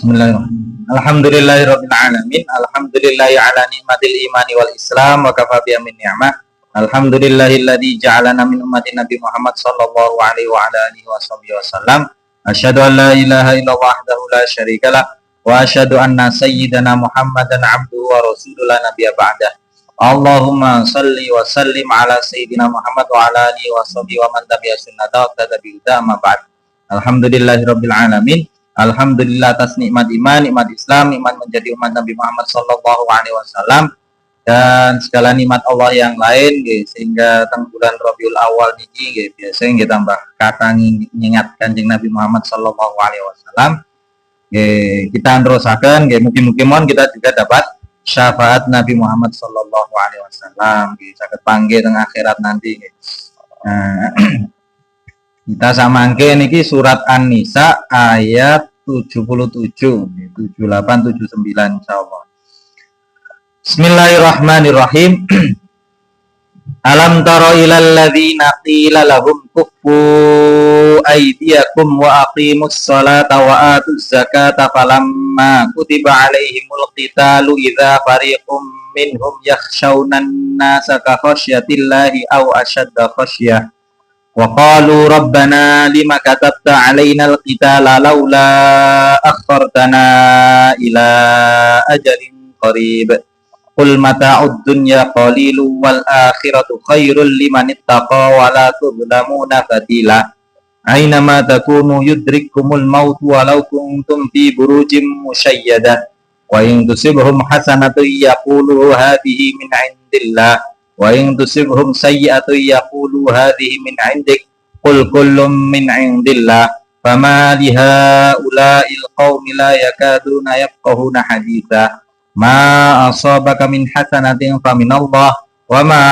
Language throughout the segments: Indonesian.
Bismillahirrahmanirrahim. Alhamdulillahirabbil alamin. Alhamdulillahi ala nikmatil imani wal islam wa kafa bi min ni'mah. Alhamdulillahilladzi ja'alana min ummati Nabi Muhammad sallallahu alaihi wa ala alihi wasallam. Asyhadu an la ilaha illallah wahdahu la syarikalah wa asyhadu anna sayyidana Muhammadan abduhu wa rasuluhu nabiyya ba'dah. Allahumma salli wa sallim ala sayyidina Muhammad wa ala alihi wa sahbihi wa man tabi'a sunnatahu wa tabi'a hudahu amma ba'd. Alhamdulillahirabbil alamin. Alhamdulillah atas nikmat iman, nikmat Islam, nikmat menjadi umat Nabi Muhammad sallallahu alaihi wasallam dan segala nikmat Allah yang lain sehingga teng bulan Rabiul Awal niki biasanya kita tambah kata ngingat Kanjeng Nabi Muhammad sallallahu alaihi wasallam. Kita terusaken mugi-mugi mon kita juga dapat syafaat Nabi Muhammad sallallahu alaihi wasallam saged panggih teng akhirat nanti. Kita samangke niki surat An-Nisa ayat 77, 78, 79 insyaallah. Bismillahirrahmanirrahim. Alam tara ilal ladzina qila lahum kuffu aydiyakum wa aqimus salata wa atuz zakata falamma kutiba alaihimul qitalu idza fariqum minhum yakhshawna an-nasa ka khasyatillahi aw ashadda khasyah. Wa qalu rabbana lima katabta alaina al-qitala laula akhartana ila ajalin qarib. Qul mata'ud dunya qalilun wal akhiratu khairul liman ittaqa wa la tudlamuna fatila. Aina ma takunu yudrikkumul maut walau kuntum fi burujin musyayyadah. Wa in tusibhum hasanatun yaqulu hadhihi min indillah. Wa in tusibhum sayyi'atun yaqulu hadhihi min 'indik qul kullum min 'indillah fama lihaula'il qaumi la yakaduna yafqahuna haditha ma asabaka min hasanatin faminallah wa ma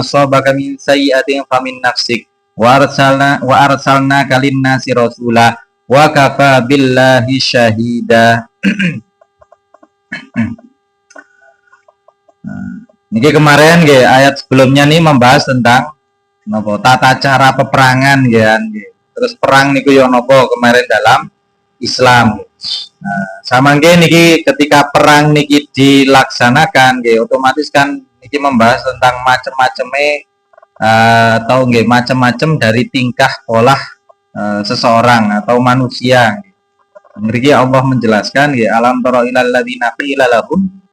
asabaka min sayyi'atin famin nafsik wa arsalnaka lin-nasi rasula wa kafa billahi syahida. Niki kemarin ayat sebelumnya nih membahas tentang tata cara peperangan terus perang niku yo nopo kemarin dalam Islam. Sama niki ketika perang niki dilaksanakan otomatis kan niki membahas tentang macam-macamnya atau macam-macam dari tingkah pola seseorang atau manusia. Niki Allah menjelaskan alam tara ilal ladzina qila lahum.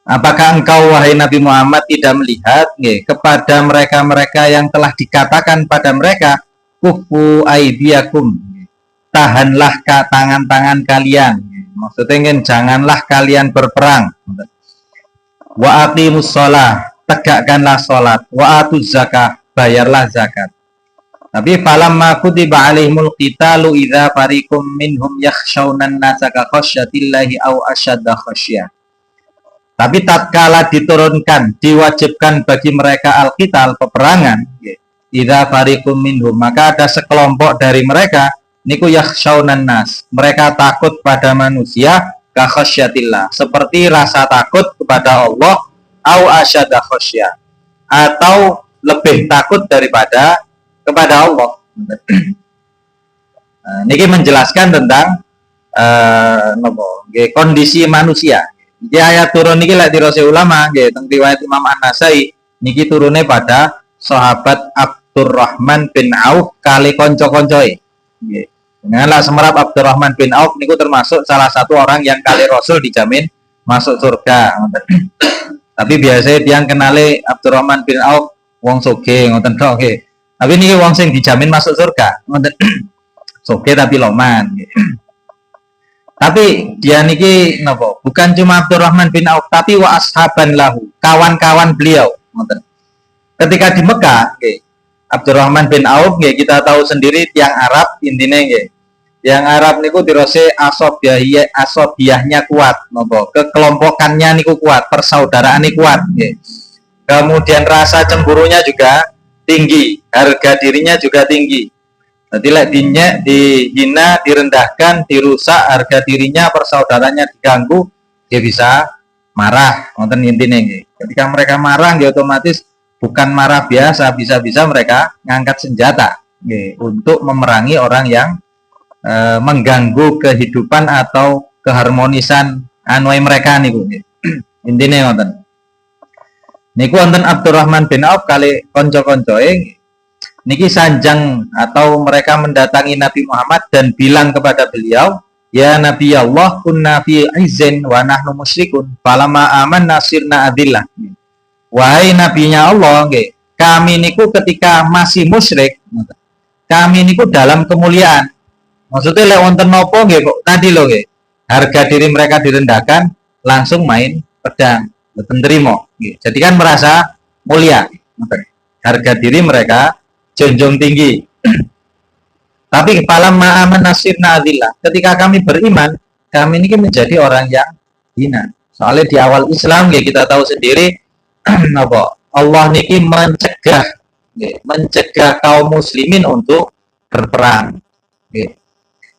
Apakah engkau wahai Nabi Muhammad tidak melihat kepada mereka-mereka yang telah dikatakan pada mereka kufu aidiakum, tahanlah tangan-tangan kalian, maksudnya janganlah kalian berperang, wa aqimus shalah, tegakkanlah salat, wa atuz zakah, bayarlah zakat. Tapi falamma kutiba alaihimul qitalu idza fariqum minhum yakhshawna an-nasa ka khasyatillahi aw ashadda khasyah. Tapi tatkala diturunkan, diwajibkan bagi mereka al-qital, peperangan, idza fariqum minhum, maka ada sekelompok dari mereka niku yakhshawnan nas, mereka takut pada manusia ka khasyatillah, seperti rasa takut kepada Allah, au asyadda khasyah, atau lebih takut daripada kepada Allah. Niki menjelaskan tentang kondisi manusia. Di ayat turun niki lek dirose ulama teng riwayat Imam An-Nasai niki turune pada sahabat Abdurrahman bin Auf kali kanca-kancoe. Nggih. Denganlah semerap Abdurrahman bin Auf niku termasuk salah satu orang yang kali Rasul dijamin masuk surga. Tapi biasanya tiang kenali Abdurrahman bin Auf wong sugih ngoten tok nggih. Tapi niki wong sing dijamin masuk surga. Ngoten. Sugih tapi loman nggih. Tapi dia niki nopo, bukan cuma Abdurrahman bin Auf, tapi wa ashaban lahu, kawan-kawan beliau. Ketika di Mekah, Abdurrahman bin Auf, kita tahu sendiri tiang Arab intinya, tiang Arab niku dirose asobiyahnya kuat, nopo, kekelompokannya niku kuat, persaudaraan niku kuat. Kemudian rasa cemburunya juga tinggi, harga dirinya juga tinggi. Jadi dihina, direndahkan, dirusak harga dirinya, persaudaranya diganggu, dia bisa marah. Nonton intinya, ketika mereka marah, otomatis bukan marah biasa, bisa-bisa mereka ngangkat senjata, untuk memerangi orang yang mengganggu kehidupan atau keharmonisan mereka niku. Intine ngoten. Niku wonten Abdurrahman bin Auf kali kanca-kancoe niki sanjang atau mereka mendatangi Nabi Muhammad dan bilang kepada beliau, ya Nabi Allah, kunna fi izzin wa nahnu musyrikun, falama aman nasirna adillah. Wahai nabinya Allah, kami niku ketika masih musyrik, kami niku dalam kemuliaan. Maksudnya lek wonten nopo nggih kok tadi lho nggih. Harga diri mereka direndahkan, langsung main pedang, mboten trimo. Jadi kan merasa mulia. Harga diri mereka junjung tinggi. Tapi kepala ma'aman nasirna adillah. Ketika kami beriman, kami ini menjadi orang yang hina. Soalnya di awal Islam kita tahu sendiri Allah niki mencegah kaum muslimin untuk berperang.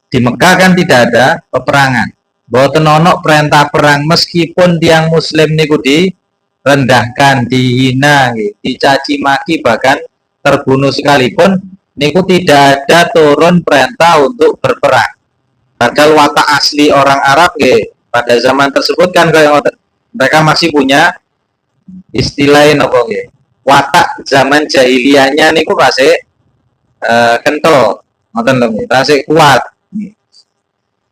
Di Mekah kan tidak ada peperangan. Boten ono perintah perang meskipun tiang muslim niku direndahkan, dihina, dicaci maki, bahkan terbunuh sekalipun, niku tidak ada turun perintah untuk berperang. Padahal watak asli orang Arab pada zaman tersebut kan kayak mereka masih punya istilahnya apa watak zaman jahiliyahnya niku masih kental, masih kuat.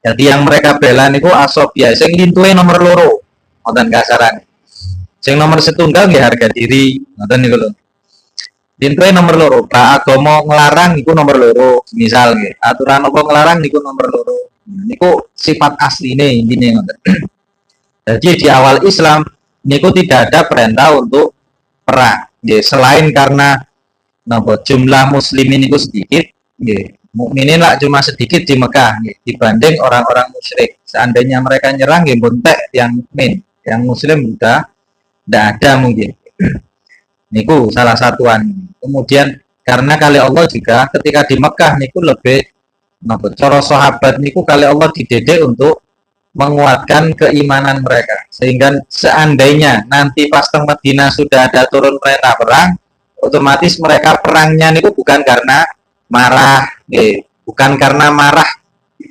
Jadi yang mereka bela niku asobia, sing lintuhe nomor loro, ngoten kasaran. Sing nomor setunggal nggih harga diri, ngoten niku lho. Lintuhe nomor loro, Pak agama nglarang niku nomor loro, misal nggih. Aturan apa nglarang niku nomor loro. Niku sifat asline intine ngoten. Jadi di awal Islam niku tidak ada perintah untuk perang. Nggih, selain karena jumlah muslimin niku sedikit, nggih. Mukminin lah cuma sedikit di Mekah dibanding orang-orang musyrik. Seandainya mereka nyerang bontek yang muslim udah tidak ada mungkin. Niku salah satuan. Kemudian karena kali Allah juga ketika di Mekah niku lebih cara sahabat niku kali Allah dididik untuk menguatkan keimanan mereka. Sehingga seandainya nanti pas teng Madinah sudah ada turun perintah perang, otomatis mereka perangnya niku bukan karena marah, bukan karena marah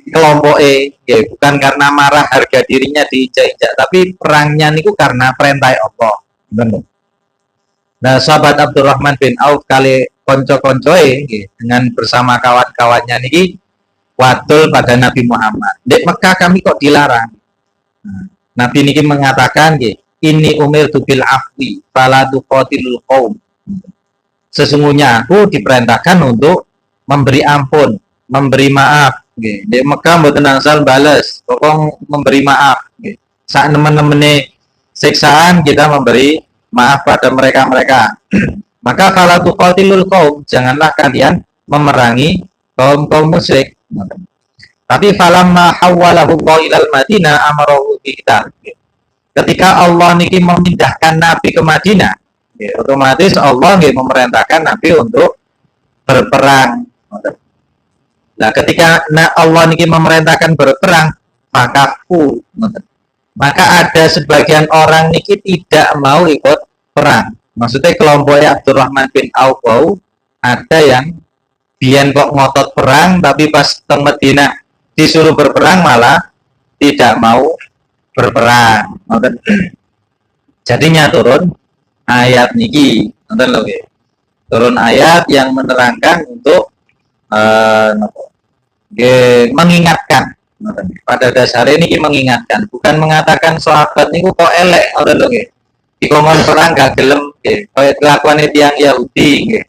kelompok bukan karena marah harga dirinya diinjak-injak, tapi perangnya niku karena perintah Allah. Benar. Nah, sahabat Abdurrahman bin Auf kali konco-koncoe dengan bersama kawan-kawannya niki wadul pada Nabi Muhammad. Di Mekah kami kok dilarang. Nabi niki mengatakan ini umirtu bil afwi fala tuqatilul qaum. Sesungguhnya aku diperintahkan untuk memberi ampun, memberi maaf. Di Mekah mboten angsal bales, pokok memberi maaf. Saat teman-teman siksaan kita memberi maaf pada mereka-mereka. Maka kalau tuqatilul qaum, janganlah kalian memerangi kaum musyrik. Tapi falamma hawwalahu ilal Madinah amarahu kita. Ketika Allah niki memindahkan Nabi ke Madinah, otomatis Allah memerintahkan Nabi untuk berperang. Nah, ketika Allah niki memerintahkan berperang, maka ada sebagian orang niki tidak mau ikut perang. Maksudnya kelompoknya Abdurrahman bin Auf ada yang biyen kok ngotot perang, tapi pas teng Madinah disuruh berperang malah tidak mau berperang. Jadinya turun ayat niki, turun ayat yang menerangkan untuk mengingatkan. Pada dasarnya ini mengingatkan, bukan mengatakan sahabat niku kok elek dikongkon perang gak gelem kaya kelakuane tiang Yahudi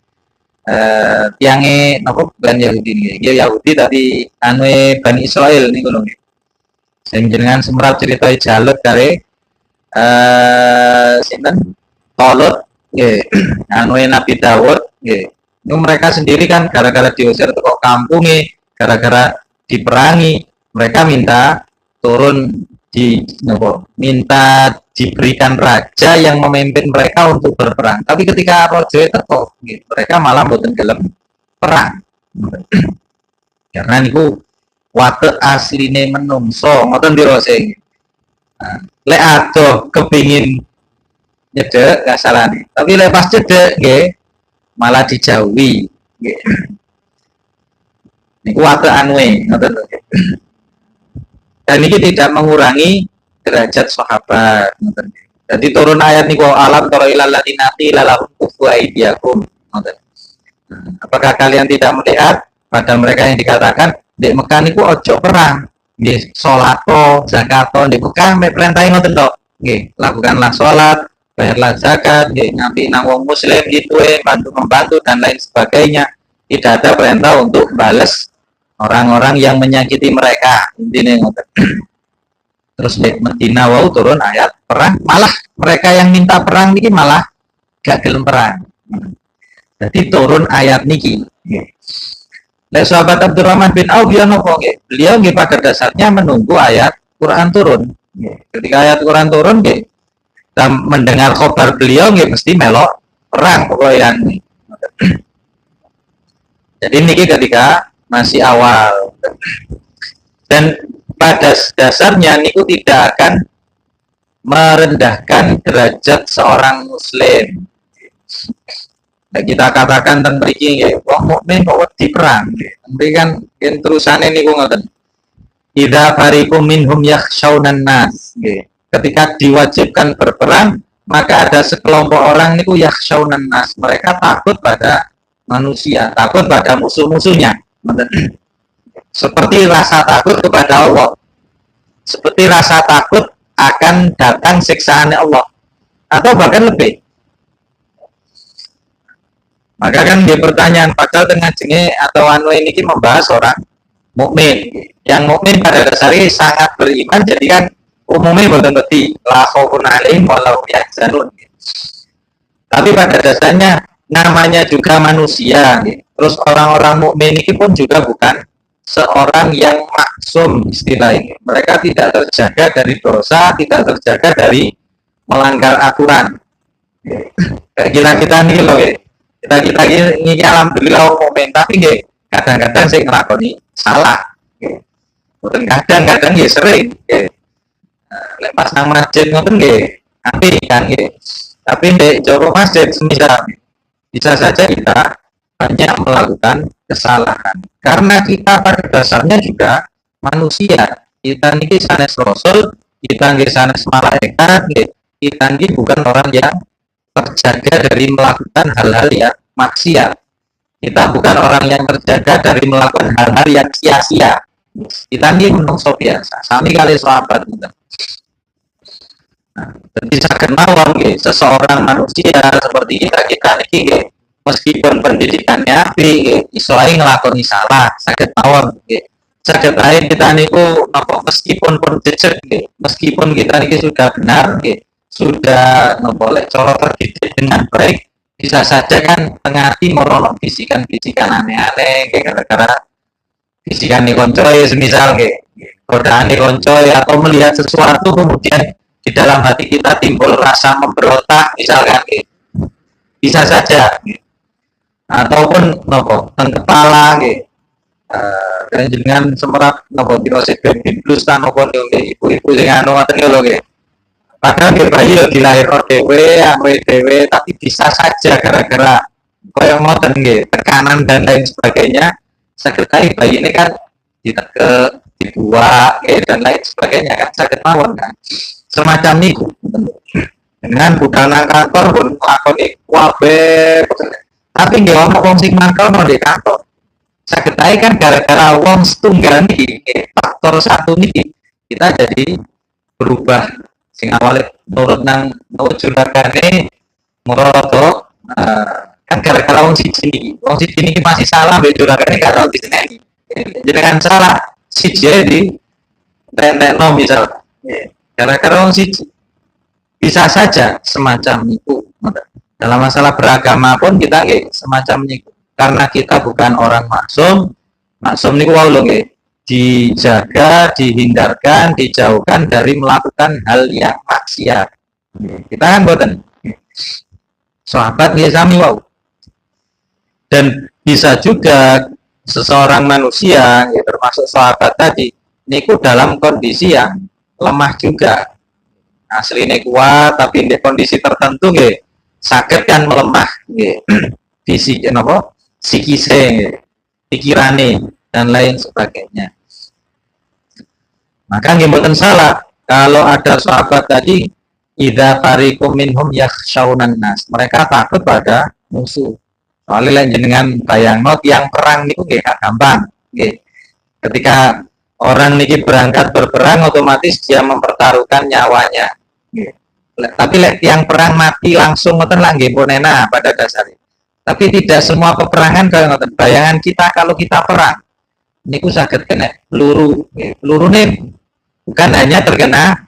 tiange napa bukan Yahudi Yahudi tapi Bani Israel niku lho sing jenengan semrat cerita Jalut kare sinten Tolut Nabi Dawud itu mereka sendiri kan gara-gara diusir ke kampung gara-gara diperangi, mereka minta turun minta diberikan raja yang memimpin mereka untuk berperang. Tapi ketika raja teko, mereka malah mboten gelem perang. Karena niku watek asline menungso, ngoten pira sing. Lek adoh kepingin nyedek gak salahne. Tapi lek pas cedek nggih malah dijauhi. niku watekan we ngoten lho. Dan ini tidak mengurangi derajat sahabat ngoten. Jadi turun ayat niku alam tara ilal ladina qila lahum kufu aydiyakum ngoten. Apakah kalian tidak melihat pada mereka yang dikatakan di Mekah niku ojo perang, nggih salat zakat di Mekah mek perintahe ngoten tok. Nggih, lakukanlah salat, bayarlah zakat, nggih ngambil nang wong muslim gitu bantu membantu dan lain sebagainya. Tidak ada perintah untuk balas orang-orang yang menyakiti mereka. Intinya ngoten. Terus di Medina wau turun ayat perang, malah mereka yang minta perang niki malah gak gelem perang. Jadi turun ayat niki. Nah, sahabat Abdurrahman bin Auf ya nopo beliau nggih pada dasarnya menunggu ayat Quran turun. Ketika ayat Quran turun dan mendengar kabar beliau mesti melok perang pokoknya. Jadi niki ketika masih awal. Dan pada dasarnya niku tidak akan merendahkan derajat seorang muslim. Nah, kita katakan tentang mriki nggih, wong mukmin kok wedi perang nggih. Tapi kan yen terusane niku ngoten. Idza fariqum minhum yakhshawnan nas nggih. Ketika diwajibkan berperang, maka ada sekelompok orang niku yakhshawnan nas. Mereka takut pada manusia, takut pada musuh-musuhnya. Seperti rasa takut kepada Allah. Seperti rasa takut akan datang siksaan Allah. Atau bahkan lebih. Maka kan dia pertanyaan padahal tengah jenge atau anu ini membahas orang mukmin. Yang mukmin pada dasarnya sangat beriman, jadi kan umumnya boten ngerti la khaufun 'alaihim wa la hum yahzanun. Tapi pada dasarnya namanya juga manusia. Terus orang-orang mukmin ini pun juga bukan seorang yang maksum istilahnya. Mereka tidak terjaga dari dosa, tidak terjaga dari melanggar aturan. Kayak kita nih loh, kita ini alhamdulillah mukmin, tapi kadang-kadang saya ngelakoni salah. Kadang-kadang sering. Lepas nang masjid ngoten tapi kan tapi di jero masjid semisal bisa saja kita banyak melakukan kesalahan karena kita pada dasarnya juga manusia. Kita ini sanes rasul, kita ini sanes malaikat, kita ini bukan orang yang terjaga dari melakukan hal-hal yang maksiat. Kita bukan orang yang terjaga dari melakukan hal-hal yang sia-sia. Kita ini menungso biasa. Sami kali sahabat kita. Nah, jadi saged mawon seseorang manusia seperti kita ini meskipun pendidikannya api iso ae nglakoni salah, saged mawon saged ae kita niku napa meskipun pun jejeg meskipun kita niki sudah benar sudah boleh cara terdidik dengan baik, bisa saja kan tengah hati merono bisikan-bisikan aneh-aneh gara-gara bisikan nih koncoy semisal godaan nih koncoy atau melihat sesuatu kemudian di dalam hati kita timbul rasa memberontak misalkan bisa saja ataupun nopo teng kepala dan dengan semerap nopo tirosit biblis tan nopo ibu-ibu sing anu ngoten lho padahal bayi dilahir dhewe ampe dhewe tapi bisa saja gara-gara koyo ngoten tekanan dan lain sebagainya sakit bayi ini kan dibuat dan lain sebagainya kan sakit mawon kan semacam itu dengan budal nang kantor pun lakoni kabeh tapi nggih ono wong sing mangkel no di kantor sakit kan gara-gara wong setunggal niki faktor satu niki kita jadi berubah sing awalnya nurut nang juragane muroto kan gara-gara wong siji niki masih salah be juragane gak tau diseneni jenengan salah siji di tentekno misal gara-gara wong siji bisa saja semacam itu. Dalam masalah beragama pun kita semacam itu karena kita bukan orang maksum niku wau lho dijaga, dihindarkan, dijauhkan dari melakukan hal yang maksiat. Kita kan boten sahabat sami wau. Dan bisa juga seseorang manusia termasuk sahabat tadi niku dalam kondisi yang lemah juga, aslinya kuat tapi di kondisi tertentu sakit kan melemah fisik psikise pikirane dan lain sebagainya. Maka nggih mboten salah kalau ada sahabat tadi idza fariqum minhum yakhshawnan nas, mereka takut pada musuh. Soalnya lain jenengan bayangno yang perang niku nggih gampang. Nggih. Ketika orang niki berangkat berperang otomatis dia mempertaruhkan nyawanya. Nggih. Tapi lek yang perang mati langsung ngoten lah nggih pun enak pada dasarnya. Tapi tidak semua peperangan kaya ngoten. Bayangan kita kalau kita perang niku saged kena peluru. Peluru nih bukan hanya terkena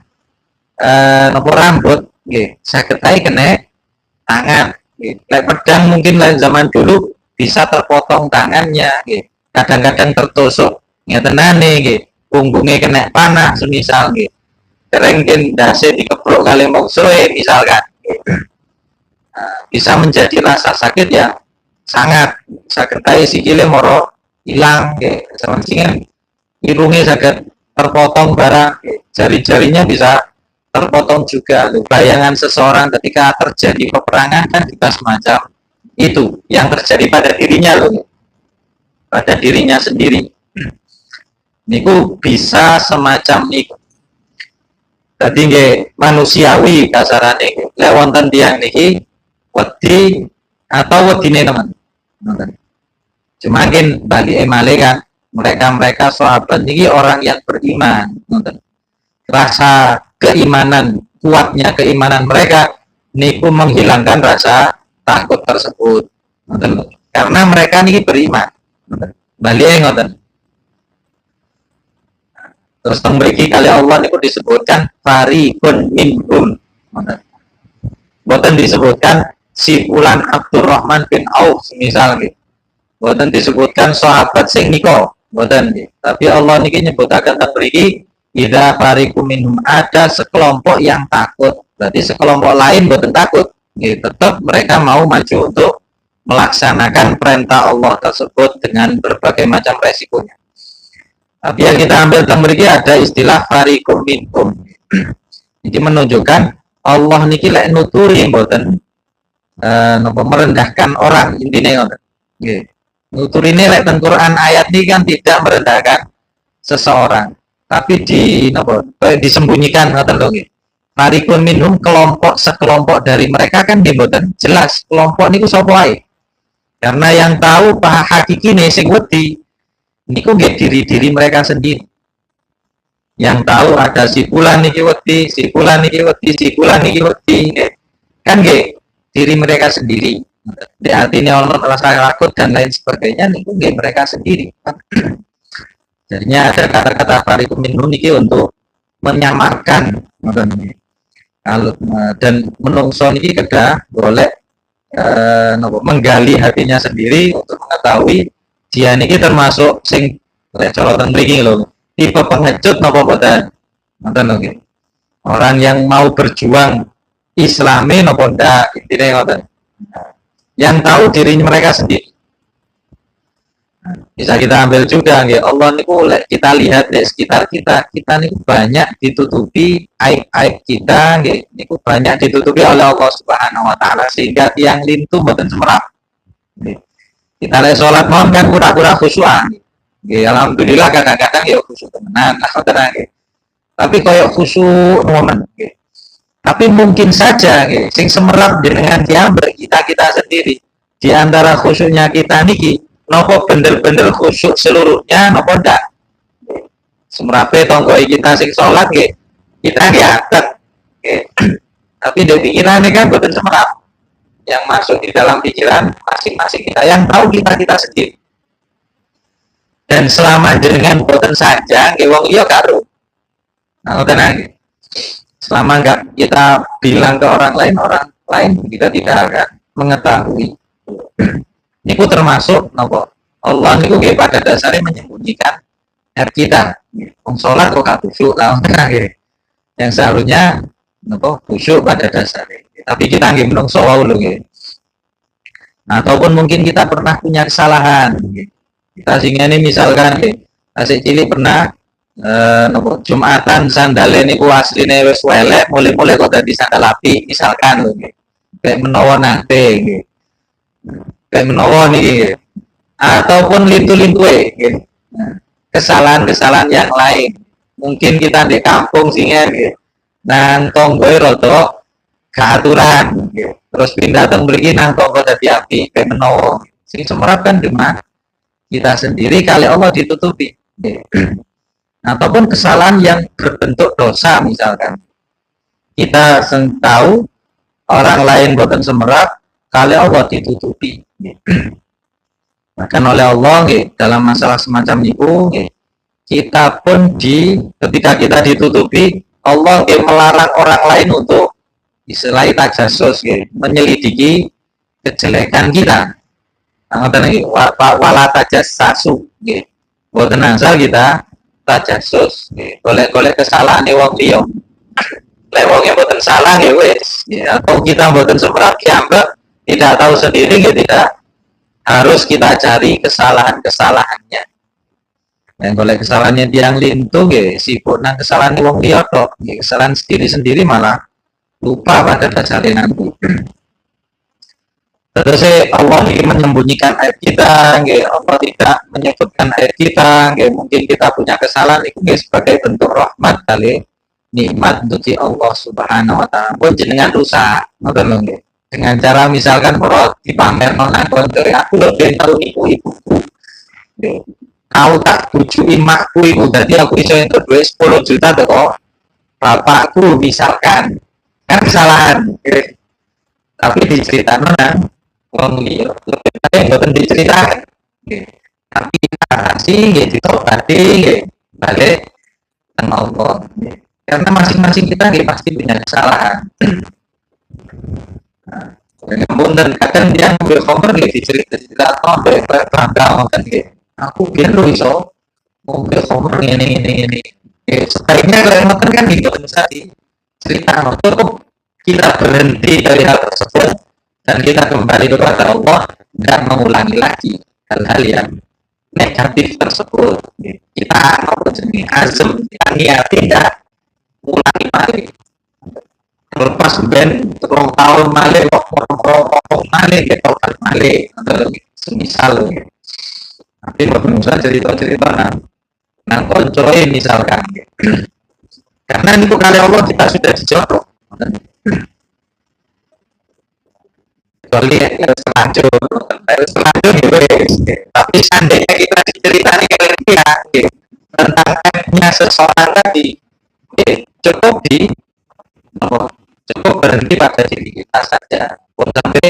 nopo rambut, nggih, saged ae kena tangan. Lek pedang mungkin lain zaman dulu bisa terpotong tangannya, nggih. Kadang-kadang tertusuk ngetenane nggih, punggungnya kena panah semisal nggih. Kerengken dase dikeprok kali moksoe misalkan. Bisa menjadi rasa sakit yang sangat sakit ae sikile moro ilang nggih. Samancingan irunge saged terpotong barang, jari-jarinya bisa terpotong juga. Bayangan seseorang ketika terjadi peperangan kan kita semacam itu yang terjadi pada dirinya loh, pada dirinya sendiri. Niku bisa semacam niku. Jadi nggih manusiawi kasarane lek wonten tiyang niki wedi atau wedine teman. Cuma mungkin bagi emale kan mereka sahabat niki orang yang beriman. Rasa keimanan, kuatnya keimanan mereka niku menghilangkan rasa takut tersebut. Karena mereka niki beriman. Balik ngoten. Terus memiliki kali Allah niku disebutkan fariqun minhum. Boten disebutkan si fulan Abdurrahman bin Auf misalnya. Boten disebutkan sahabat sing niko. Boten. Tapi Allah niki nyebutaken teng mriki idza fariqum minhum, ada sekelompok yang takut. Berarti sekelompok lain boten takut. Tetap mereka mau maju untuk melaksanakan perintah Allah tersebut dengan berbagai macam resikonya. Tapi yang kita ambil tentang mereka ada istilah fariqum minhum. Ini menunjukkan Allah niki lek nuturi mboten merendahkan orang intine ngoten. Nggih. Nuturine lek teng Quran ayat ini kan tidak merendahkan seseorang, tapi disembunyikan ngoten lho nggih. Fariqun minhum, sekelompok dari mereka kan nggih mboten jelas kelompok niku sapa ae. Karena yang tahu hakikine sing wedi niku nggih diri-diri mereka sendiri. Yang tahu ada si fulan niki wedi, si fulan niki wedi, si fulan niki wedi. Kan nggih diri mereka sendiri. Di artinya Allah rasa takut dan lain sebagainya niku nggih mereka sendiri. Jadinya ada kata-kata fariqum minhum niki untuk menyamarkan kalau dan menungso niki kedah boleh menggali hatinya sendiri untuk mengetahui dia niki termasuk sing colotan mriki lho, tipe pengecut napa boten. Ngoten lho nggih. Orang yang mau berjuang Islami napa ndak, intine ngoten. Yang tahu dirinya mereka sendiri. Bisa kita ambil juga nggih, Allah niku kita lihat di sekitar kita niku banyak ditutupi aib-aib kita nggih, niku banyak ditutupi oleh Allah Subhanahu wa taala sehingga tiang lintu mboten semerap. Kita lek salat mohon kan pura-pura khusyuk. Nggih, alhamdulillah kadang-kadang ya khusyuk tenan, tenang nggih. Tapi koyo khusyuk momen nggih. Tapi mungkin saja nggih sing semerap dengan diambil kita sendiri. Di antara khusyuknya kita niki nopo bener-bener khusyuk seluruhnya nopo ndak. Semerape tonggo kita sing salat nggih. Kita nggih atet. Tapi di pikirane kan boten semerap. Yang masuk di dalam pikiran masing-masing kita, yang tahu kita sendiri. Dan selama dengan boten saja nggih wong iya karo. Nah, tenang. Selama enggak kita bilang ke orang lain kita tidak akan mengetahui. Niku termasuk nopo Allah niku nggih pada dasarnya menyembunyikan aib kita. Wong salat kok gak khusyuk lah nggih. Yang seharusnya nopo khusyuk pada dasarnya. Tapi kita nggih menungso wae lho nggih. Ataupun mungkin kita pernah punya kesalahan nggih. Kita singene misalkan nggih, asik cilik pernah nopo Jumatan sandale niku asline wis elek, mulai-mulai kok dadi sandal apik misalkan lho nggih. Kayak menawa nate nggih. Kayak menawa niki. Ataupun lintu-lintu nggih. Nah, kesalahan-kesalahan yang lain mungkin kita di kampung sehingga gitu. Nang tonggo roto keaturan gitu. Terus pindah teng mriki nang tonggo dadi api kayak menawa sing semerap kan cuma kita sendiri kali Allah ditutupi gitu. Ataupun kesalahan yang berbentuk dosa misalkan kita tahu orang lain boten semerap kali Allah ditutupi gitu. Bahkan oleh Allah gitu, dalam masalah semacam itu gitu, kita pun ketika kita ditutupi Allah melarang orang lain untuk istilahnya tajasus menyelidiki kejelekan kita. Wala tajassasu buat asal kita tajasus golek-golek kesalahan wong liya. Lek wong mboten salah ya wis atau kita mboten semerap dianggap tidak tahu sendiri tidak harus kita cari kesalahan-kesalahannya. Dan boleh kesalahannya tiang lintu sibuk nang kesalahan wong liya tok, kesalahan sendiri malah lupa pada dasarnya nanti. Terus Allah ingin menyembunyikan aib kita, Allah tidak menyebutkan aib kita, mungkin kita punya kesalahan itu sebagai bentuk rahmat kali nikmat untuk Allah Subhanahu wa taala. Pun jenengan rusak, ngoten lho. Dengan cara misalkan kalau dipamer nang kantor aku lebih tahu ibuku. Kau tak bujui makku iku dadi aku iso entuk duit 10 juta to bapakku misalkan. Kan kesalahan. Tapi diceritakan nang wong liya. Lebih boten diceritakan. Tapi kasih nggih ditobati nggih balik nang Allah. Karena masing-masing kita pasti punya kesalahan. Namun dan kadang dia ambil komer dicerita oh bangga kan aku biar lu iso mobil komer ini sebaiknya kalau motor kan gitu bisa cerita cukup kita berhenti dari hal tersebut dan kita kembali kepada Allah dan mengulangi lagi hal-hal yang negatif tersebut. Kita azam kita niat tidak ulangi lagi. Lepas ben terus tahun malih kok malih gitu kan malih semisal tapi bisa cerita-cerita nah koncoe misalkan karena itu kali Allah kita sudah dijodoh kecuali selanjut tapi seandainya kita diceritani ya tentang aibnya seseorang tadi cukup cukup berhenti pada diri kita saja pun sampai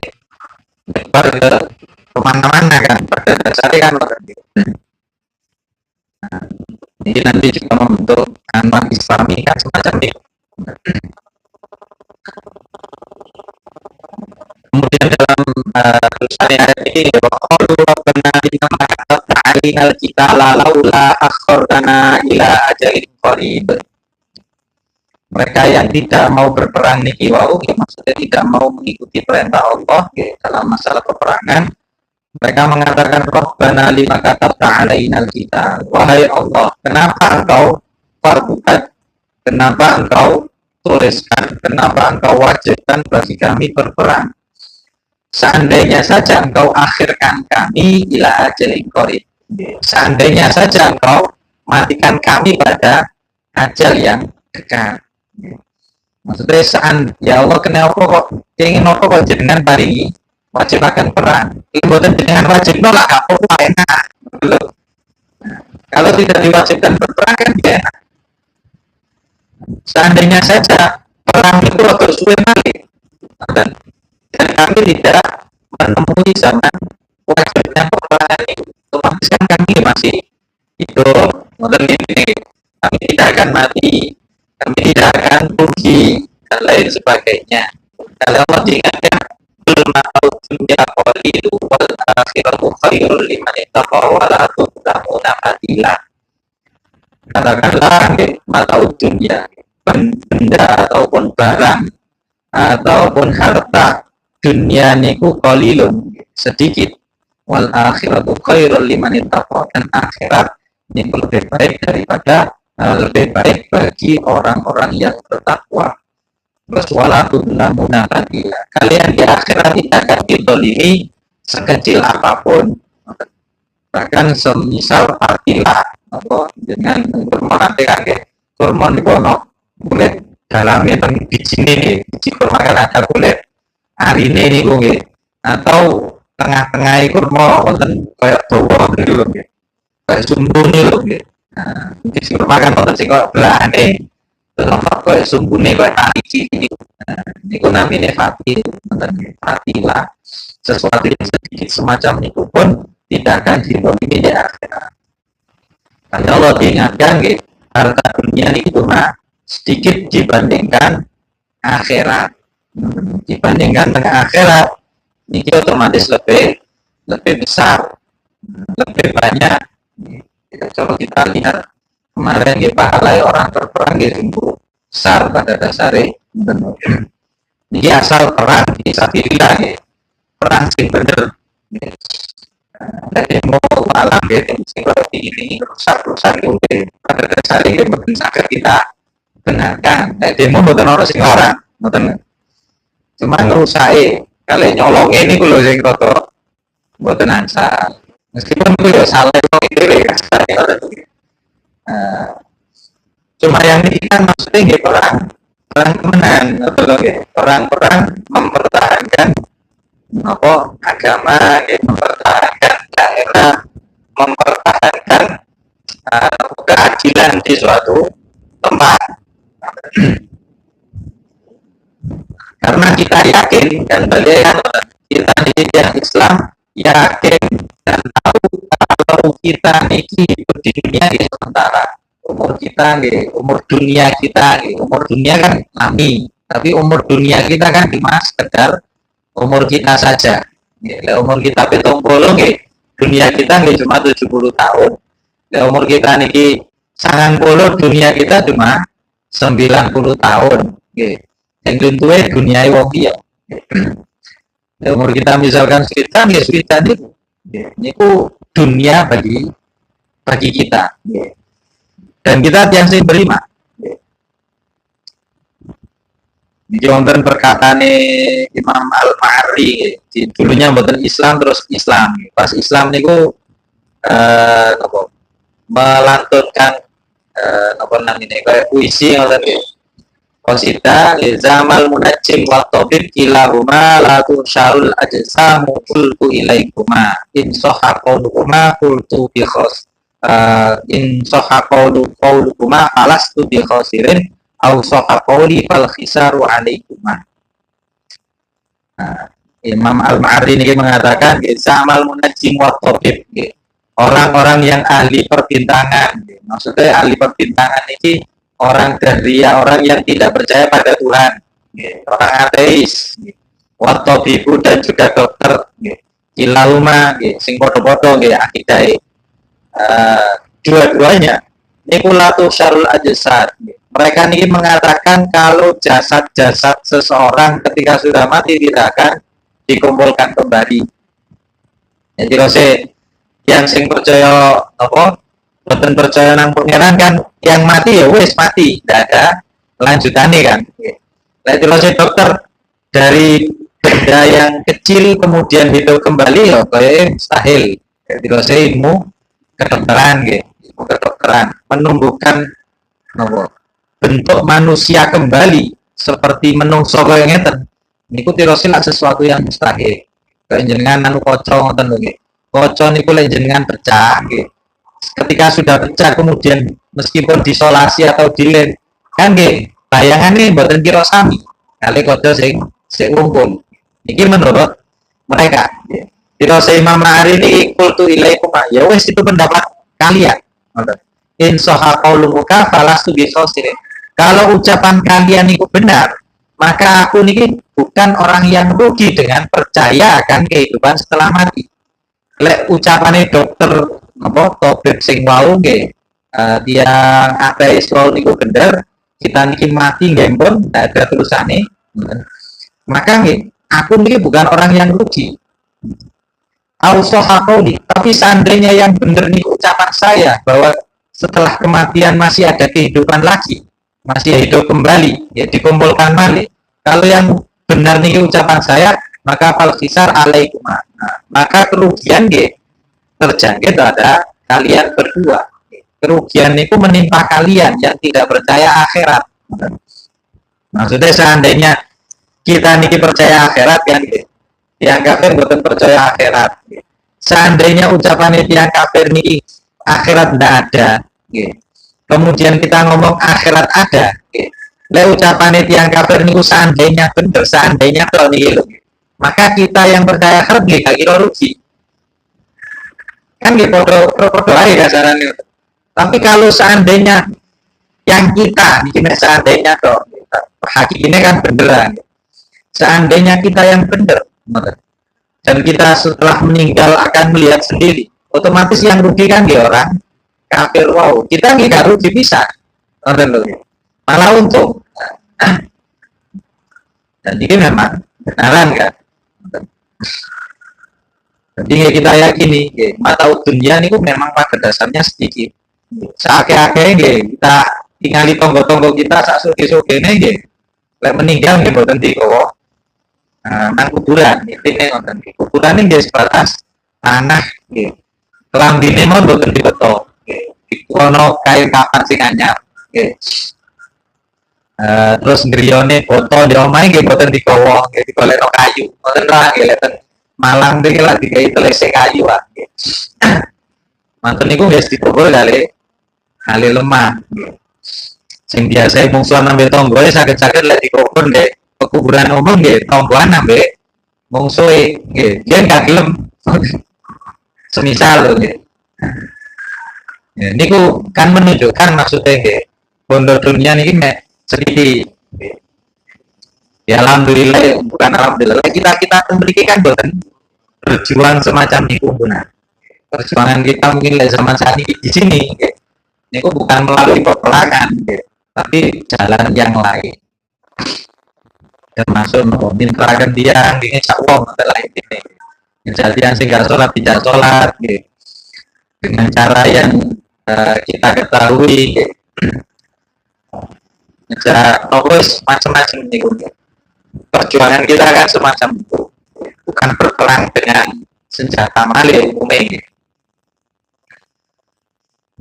lebar ke kemana-mana kan pada dasarnya kan berhenti. Nah, ini nanti juga membentuk anak Islami kan semacam itu. Kemudian dalam tulisan ayat ini Allah benar di nama kita laula akhortana ila ajalin qarib. Mereka yang tidak mau berperang niki wau maksudnya tidak mau mengikuti perintah Allah dalam masalah peperangan, mereka mengatakan Rabbana lima katabta alainal kita, wahai Allah kenapa engkau fardukan, kenapa engkau tuliskan, kenapa engkau wajibkan bagi kami berperang, seandainya saja engkau akhirkan kami ila ajalin qarib, seandainya saja engkau matikan kami pada ajal yang dekat. Maksudnya ya Allah kenapa kok ingin apa kok jenengan paringi wajib akan perang buatan jenengan wajib nolak apa enak kalau tidak diwajibkan berperang kan tidak enak. Seandainya saja perang itu agak sulit balik dan kami tidak menemui zaman wajibnya peperangan itu otomatis kan kami masih hidup model ini kami tidak akan mati, kami tidak akan rugi dan lain sebagainya. Kalau Allah diingatkan belum tahu dunia qalilu wal akhiratu khairul liman ittaqa wa la tuzlamuna fatila. Katakanlah tahu dunia benda ataupun barang ataupun harta dunia niku qalilun sedikit wal akhiratu khairul liman ittaqa dan akhirat niku lebih baik daripada lebih baik bagi orang-orang yang bertakwa. Terus walatudlamuna fatila, kalian di akhirat tidak akan didolimi sekecil apapun. bahkan semisal partilah apa dengan kurma nanti kan kurma di kono kulit dalamnya dan biji ini biji kurma kan ada kulit hari ini gue atau tengah-tengah kurma wonten kayak dawa gitu loh kayak sumbune lho nggih. Nah, biji kurma kan wonten sing kaya belahane terus kayak sumbune kayak tali niku. Nah, niku namine fatih wonten fatilah sesuatu yang sedikit semacam itu pun tidak akan didolimi di akhirat. Karena Allah diingatkan gitu, harta dunia ini cuma sedikit dibandingkan akhirat. Dibandingkan dengan akhirat, ini otomatis lebih besar, lebih banyak. Kalau kita lihat kemarin ya pahala orang berperang gitu besar pada dasarnya. Ini asal perang di sabilillah ya, perang sing bener. Dari mau malam gitu, seperti ini rusak-rusak itu pada dasarnya mungkin sakit kita benarkan. Dari mau bukan orang sing orang, bukan cuma ngerusak. Kalau nyolong ini kalau sing toto bukan asal. Meskipun itu salah itu ya cuma yang ini kan maksudnya gitu perang kemenangan, perang mempertahankan apa agama, mempertahankan daerah, mempertahankan keadilan di suatu tempat. Karena kita yakin dan beliau kita yang Islam yakin dan tahu kalau kita ini hidup di dunia di sementara umur kita umur dunia kita umur dunia kan lami, tapi umur dunia kita kan cuma sekedar umur kita saja. Umur kita pitung puluh dunia kita cuma 70 tahun. Umur kita niki 90 dunia kita cuma 90 tahun. Yang tentunya dunia wong iya. Umur kita misalkan sekitar itu niku dunia bagi kita. Dan kita yang sing beriman. Ini wonten perkataan Imam Al-Ma'arri dulunya mboten Islam terus Islam. Pas Islam niku melantunkan apa namanya kayak puisi ngoten nggih. Qasida zamal munajjim wa tabib kilahuma la tusyarul ajsamu qultu ilaikuma in sahha qawlukuma qultu bi khas in sahha qawlukuma alastu bi khasirin au sahha qawli fal khisaru alaikumah. Imam Al-Ma'arri ini mengatakan zamal munajjim wa tabib, orang-orang yang ahli perbintangan. Maksudnya ahli perbintangan ini orang dari orang yang tidak percaya pada Tuhan, orang ateis, wa tabibu dan juga dokter, kilahuma sing podo-podo akidah. Dua-duanya nikulatu syarul ajsad. Mereka ini mengatakan kalau jasad-jasad seseorang ketika sudah mati tidak akan dikumpulkan kembali. Jadi yang sing percaya apa? Boten percaya nang pangeran kan yang mati ya wis mati, tidak ada lanjutannya kan. Lah terus dokter dari benda yang kecil kemudian hidup kembali ya kayak mustahil. Terus ilmu kedokteran ilmu kedokteran menumbuhkan apa? Bentuk manusia kembali seperti menungso kaya ngeten niku tirosil sesuatu yang mustahil. Kaya jenengan anu kaca ngoten lho nggih. Kaca niku lek jenengan pecah nggih. Ketika sudah pecah kemudian meskipun disolasi atau dilem kan nggih bayangannya mboten kira sami kali kaca sing wungkul. Iki menurut mereka. Tirosil Imam Ma'arri ini qultu ilaikum ya wis itu pendapat kalian. In sahha qauluka falastu bi khasirin. Kalau ucapan kalian itu benar, maka aku ini bukan orang yang rugi dengan percaya akan kehidupan setelah mati. Lek ucapannya dokter apa tabib sing wau nggih tiang ateis wau niku bener, kita niki mati nggih pun tidak ada terusane. Maka nggih aku ini bukan orang yang rugi. Al-Sohakoli, tapi seandainya yang benar nih ucapan saya bahwa setelah kematian masih ada kehidupan lagi, masih hidup kembali, ya dikumpulkan balik. Kalau yang benar nih ucapan saya, maka fal khisar alaikum. Nah, maka kerugian terjangkit ada kalian berdua. Kerugian itu menimpa kalian yang tidak percaya akhirat. Maksudnya seandainya kita niki percaya akhirat kan, yang kafir bukan percaya akhirat. Seandainya ucapan yang kafir niki akhirat tidak ada, kemudian kita ngomong akhirat ada, le ucapan yang kafir niku seandainya benar, seandainya kalau niki, maka kita yang percaya akhirat nggak kira rugi. Kan gitu, podo aja kasarannya. Tapi kalau seandainya yang kita, ini seandainya toh, hakikatnya kan beneran. Seandainya kita yang benar, dan kita setelah meninggal akan melihat sendiri, otomatis yang rugi kan dia orang kafir. Wow, kita nggak rugi bisa, malah untung. Dan ini memang benaran kan. Jadi kita yakini, mata dunia ini memang pada dasarnya sedikit. Seakhir-akhirnya kita tinggali tonggo-tonggo kita saat suge-suge ini, meninggal nih buatan di kok. Nang kuburan, ini kuburan ini sebatas tanah, kelambine mau buatan di beton, kono kayu kapan sing anyar, terus ngrione foto di omah nggih buatan di kowo, di golek kayu, buatan lah, Malang deh lah dikai telese kayu ah. Mantan niku wis dikubur kali lemah. Sing biasa mungsuhan ambil tonggo sakit-sakit lek dikubur deh. Pekuburan umum nggih tonggoan ambil mungsuhe nggih. Dia enggak gelem. Semisal lho nggih. Ya, niku kan menunjukkan maksudnya nggih. Bondo dunia niki mek sedikit. Ya alhamdulillah, bukan alhamdulillah, kita memiliki kan boten berjuang semacam itu benar. Perjuangan kita mungkin zaman saat ini di sini, ini bukan melalui peperangan, tapi jalan yang lain. Termasuk menginteragam dia, ini cakwong lain ini. Kejadian sehingga sholat tidak sholat, dengan cara yang kita ketahui, macam-macam ini. Perjuangan kita kan semacam itu, bukan berperang dengan senjata malih umumnya.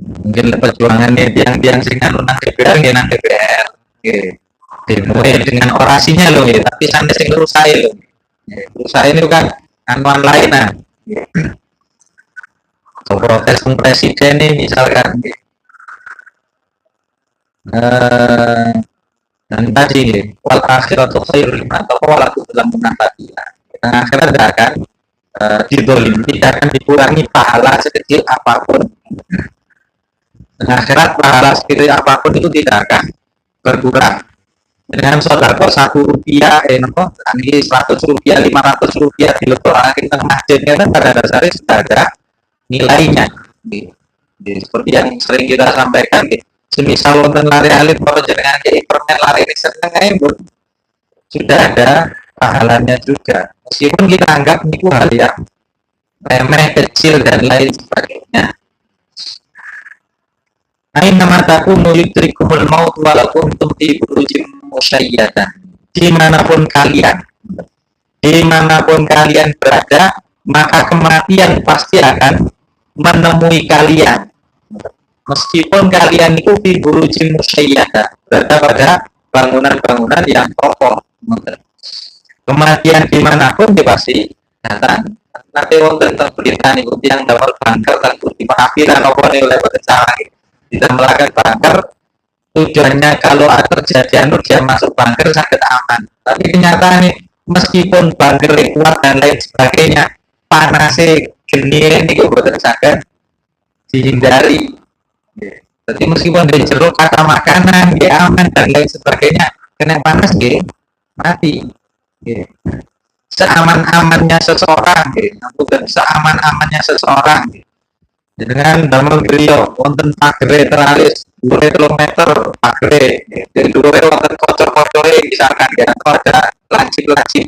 Mungkin perjuangan ini yang sehingga nang DPR nang DPR, dimulai dengan orasinya loh, tapi sampai sing rusak loh. Rusak ini bukan anuan lain nah. Protes presiden ini misalkan. Dan tadi wal akhiratu khairul liman taqwa wa dalam munafatiha. Akhirat tidak akan didolim, tidak akan dikurangi pahala sekecil apapun. Akhirat pahala sekecil apapun itu tidak akan berkurang. Dengan sodako Rp1, ini Rp100, Rp500 diletakkan di tengah masjidnya kan pada dasarnya sudah ada nilainya. Seperti yang sering kita sampaikan, semisal wonten lari alit kalau jenengan kayak permen lari ini seneng sudah ada pahalanya juga, meskipun kita anggap ini hal yang remeh kecil dan lain sebagainya. Aina matakum yudrikumul maut walakum fi burujin musyayyatan. Dimanapun kalian berada, maka kematian pasti akan menemui kalian. Meskipun kalian itu fi burujin musyayyada, berada pada bangunan-bangunan yang kokoh. Kematian dimanapun dia pasti datang. Nanti wonten berita niku yang dapat bangker dan dimaafkan apa nih oleh bencana tidak melakukan bangker. Tujuannya kalau terjadi dia masuk bangker sakit aman. Tapi kenyataannya meskipun bangker kuat dan lain sebagainya, panasnya geni ini bukan sakit dihindari. Jadi meskipun dari jeruk kata makanan dia aman dan lain sebagainya, kena panas dia mati. Seaman-amannya seseorang, bukan seaman-amannya seseorang. Dengan damel beliau wonten pagere teralis 2 km pagere, dari dulu wonten kocor-kocor misalkan ya, ada lancip-lancip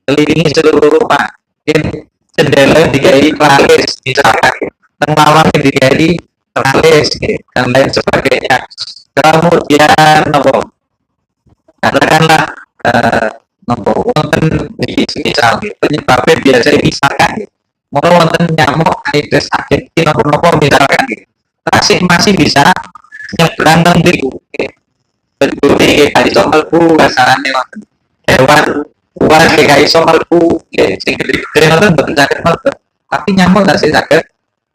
kelilingi seluruh rumah. Jendela dikai teralis misalkan, tenglawan dikai teralis dan lain sebagainya. Kemudian katakanlah wonten di misal penyebabnya biasa misalkan mau wonten nyamuk Aedes aegypti nopo-nopo misalkan masih bisa nyebrang teng mriku. Betul nih kali iso mlebu kasarane wonten hewan luar kayak iso mlebu sing gede-gede nonton boten saged mlebet. Tapi nyamuk nggak sih saged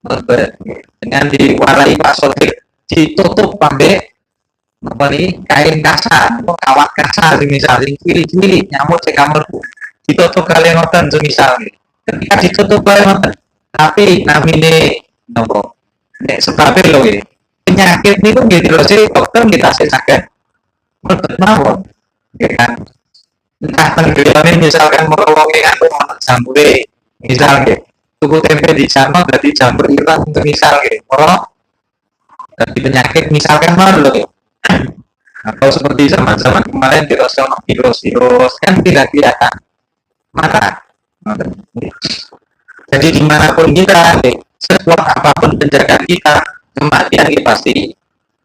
mlebet. Dengan diwarai pasolir ditutup pambek apa nih kain kasar, kawat kasar misal sing ciri-ciri nyamuk sing mlebu. Ditutup kalian ngoten semisal ketika ditutup kalian ngoten. Tapi namine nopo? Nek sebabnya lho penyakit niku nggih terus dokter kita sih saged mlebet mawon. Ya kan? Entah tenggelamin misalkan mau ngomongin aku mau jambure misalnya tuku tempe di sana berarti jamur hilang misal kalau dari penyakit misalkan mau loh atau seperti zaman-zaman kemarin virus kan tidak kelihatan mata jadi dimanapun kita sekuat apapun penjagaan kita kematian kita pasti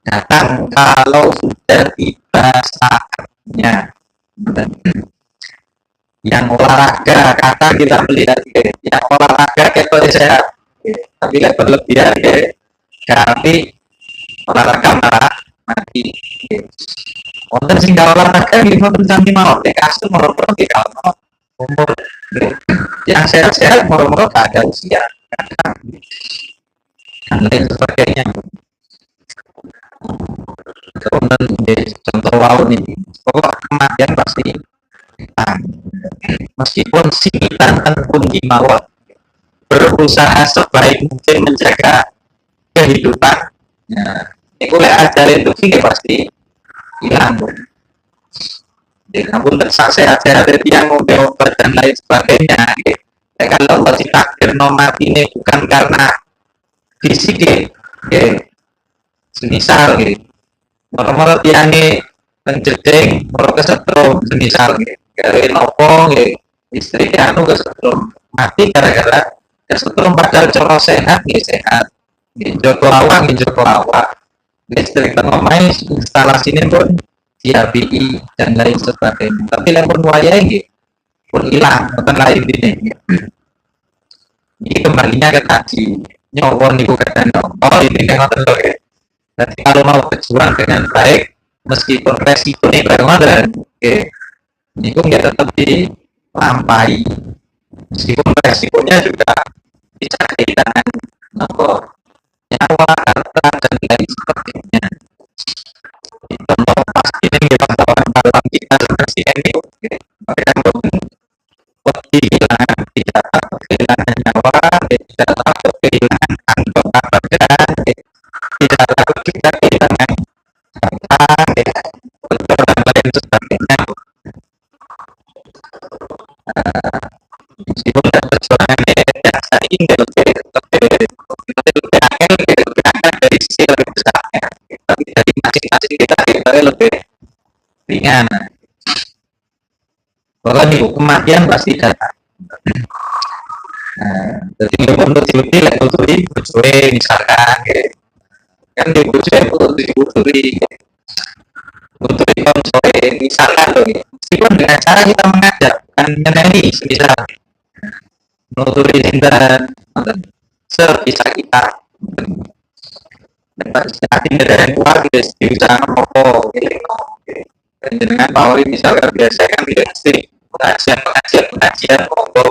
datang kalau sudah tiba saatnya. Yang olahraga kata kita melihat yang olahraga kita sehat tapi tidak berlebihan kami olahraga marah mati wonten sing olahraga nggih wonten sami mawon nek kasus moro-moro nggih kalau umur yang sehat-sehat moro-moro ada usia dan lain sebagainya. Kemudian contoh laut ini pokok kematian pasti meskipun si tangan pun dimawon berusaha sebaik mungkin menjaga kehidupan ya ini boleh ajarin itu sih pasti hilang jadi namun sehat-sehat yang mau obat dan lain sebagainya ya kalau masih takdir nomor ini bukan karena fisik ya semisal moro-moro tiane penjedeng moro kesetrum semisal dari nopo istri anu kesetrum mati gara-gara kesetrum padahal coro sehat sehat joko awak listrik tengomai instalasi ini pun CHBI dan lain sebagainya tapi lepun wayai pun hilang bukan lain ini kembalinya ke tadi nyowon niku kata oh ini yang ngotot jadi kalau mau berjuang dengan baik meskipun resikonya beragam ini pun ya tetap dilampaui meskipun resikonya juga bisa kehilangan nyawa harta dan lain sebagainya. Contoh pasti ini pantauan dalam kita seperti ini mereka kehilangan tidak takut kehilangan nyawa tidak takut kehilangan anggota badan tidak takut kita kehilangan harta dan lain sebagainya. Meskipun perjuangan yang saya ingin lebih dari sisi lebih besar tapi dari masing-masing kita lebih ringan bahwa kematian pasti datang jadi untuk diuji misalkan kan diuji untuk konsoli misalkan meskipun dengan cara kita mengajak kan menyanyi semisal nuturi dan sebisa kita saat ini dari keluar bisa ngomong dengan power misalkan biasa kan tidak sih pengajian monggo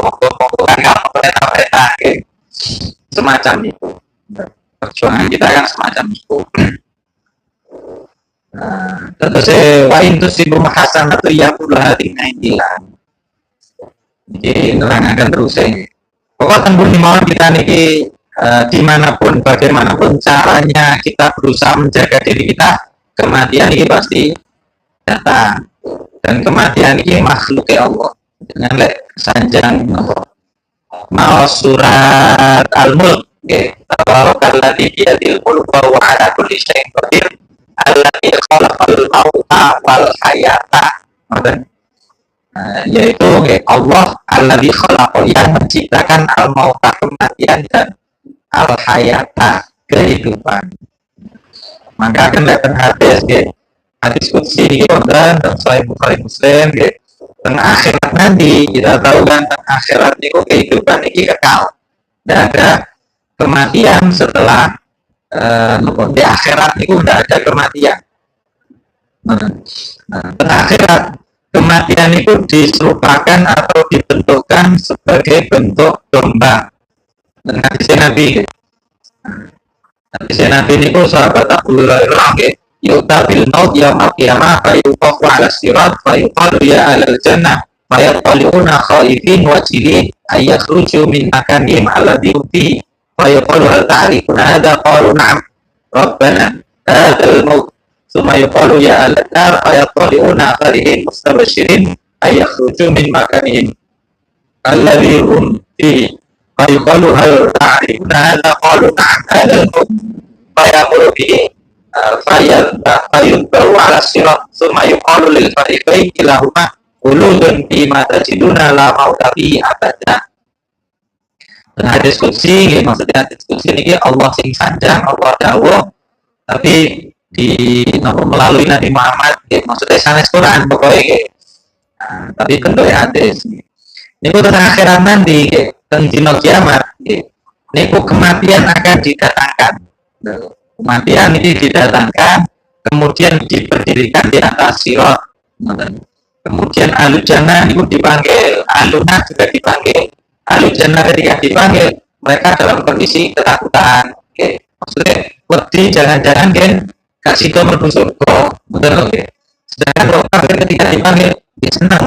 semacam itu perjuangan kita kan semacam itu tentu saya wain itu sih bermahasan atau yang udah hati hilang jadi nerangkan terus saya pokoknya tembus di mawon kita nih dimanapun bagaimanapun caranya kita berusaha menjaga diri kita kematian ini pasti datang dan kematian ini makhluk ya Allah dengan sanjang mau surat Al-Mulk tabarakalladzii biyadihil mulku wa huwa ala kulli syai'in qadir alladzi khalaqal mauta wal hayata yaitu Allah alladzi khalaqa yang menciptakan al-mauta kematian dan al-hayata kehidupan maka akan datang hadis qudsi dan Sahih Bukhari Muslim tengah akhirat nanti kita tahu kan akhirat itu kehidupan ini kekal tidak ada kematian setelah di akhirat itu tidak ada kematian. Akhirat kematian itu diserupakan atau dibentukkan sebagai bentuk domba. Dan hadis Nabi, ini ku sahabat Abu Hurairah, yuta bil maut yaumil qiyamah fa yuqafu 'ala sirat fa yuqalu ya ahlal jannah fa yaquluna khaifin wajilin ayakhruju min makanihim alladhi fihi fa yuqalu hal ta'rifuna hadha qalu na'am rabbana hadzal maut thumma yuqalu ya ahlal nar fa yaquluna khaifin mustabshirin ayakhruju min makanihim alladhi hum fihi fa yuqalu hal ta'rifuna hadha qalu na'am hadzal maut fa yaqulu bihi fayun baru ala sirat summa yuqalu lil fariqain kilahuma uludun bima tajiduna la mautafi abada. Nah, diskusi, maksudnya diskusi ini Allah sing sanjang, Allah dawuh, tapi melalui Nabi Muhammad, maksudnya sanes Quran pokoknya. Nah, tapi bentuk hadis. Ini tentang akhirat nanti, tentang dino kiamat. Ini kematian akan didatangkan. Kematian ini didatangkan, kemudian diberdirikan di atas sirat. Kemudian ahlu jannah itu dipanggil, ahlu nar juga dipanggil. Ahlu jannah ketika dipanggil, mereka dalam kondisi ketakutan. Maksudnya, wedi jangan-jangan kan kasih ke mlebu surga, betul oke. Sedangkan kalau kafir ketika dipanggil, dia senang,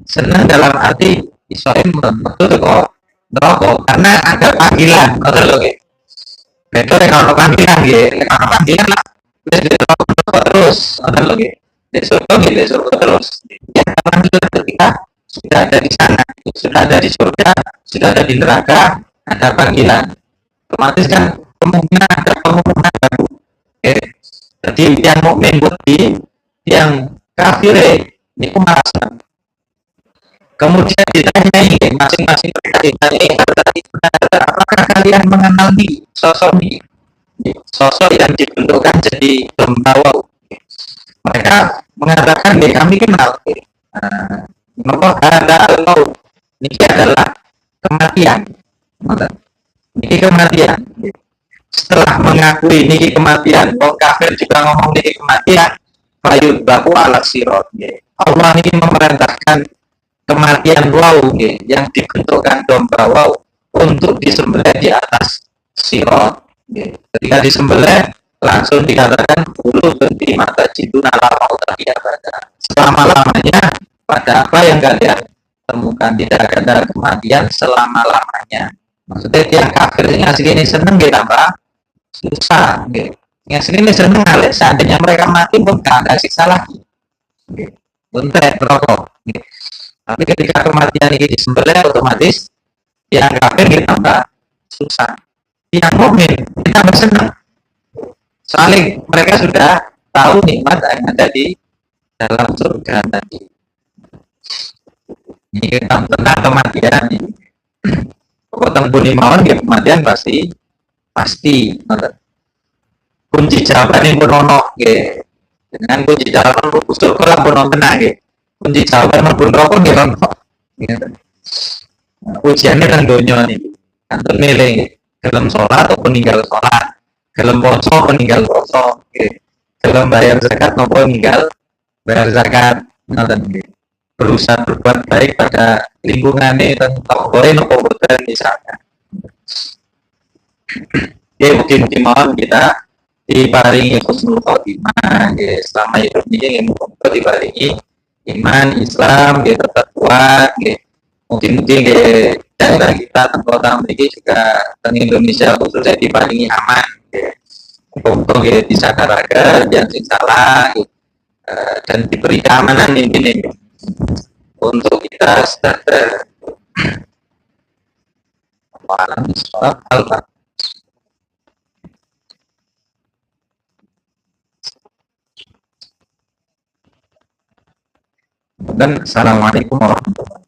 senang dalam arti Israel betul kok, karena ada panggilan, betul oke. Betul kalau panggilan, kalau panggilan lah, terus, betul oke. Surga terus. Ya, ketika sudah ada di sana, sudah ada di surga, sudah ada di neraka, ada panggilan. Otomatis kan kemungkinan ada pengumuman baru. Jadi yang mukmin bukti, yang kafir ini merasa. Kemudian ditanyai masing-masing mereka ditanyai, apakah kalian mengenal nih sosok ini? Sosok yang dibentukkan jadi pembawa. Mereka mengatakan kami kenal. Maka ada Allah ini adalah kematian. Ini kematian. Setelah mengakui ini kematian, orang kafir juga ngomong ini kematian. Fayud baku ala sirot. Allah ini memerintahkan kematian wow yang dibentukkan domba wow untuk disembelih di atas sirot. Ketika disembelih langsung dikatakan bulu di mata jiduna lama utahiyah pada selama-lamanya pada apa yang kalian temukan, tidak ada kematian selama-lamanya. Maksudnya yang kafir ngasih ini seneng gitu apa? Susah gitu. Ngasih ini seneng kali seandainya mereka mati pun gak ada siksa lagi. Buntet rokok. Tapi ketika kematian ini disembelih otomatis yang kafir kita tambah susah. Yang mukmin kita bersenang. Soalnya mereka sudah tahu nikmat yang ada di dalam surga tadi. Ini tentang kematian. Pokoknya bunyi mawon kematian pasti. Kunci jawaban ini pun ono, dengan kunci jawaban usul kalau pun ono kena, kunci jawaban pun rokok ono. Ujiannya kan dunia nih, kantor milih dalam sholat atau meninggal sholat. Dalam poso meninggal poso, dalam bayar zakat nopo meninggal bayar zakat, berusaha berbuat baik pada lingkungannya dan boleh nopo boten misalnya. Mungkin mohon kita diparingi husnul khotimah, selama hidup ini mudah diparingi iman Islam, tetap kuat, mungkin daerah kita tempat ini juga di Indonesia khususnya diparingi aman. Untuk bisa karaga dan salah dan diberi keamanan ini untuk kita standar alam sholat al-fatihah. Dan assalamualaikum warahmatullahi wabarakatuh.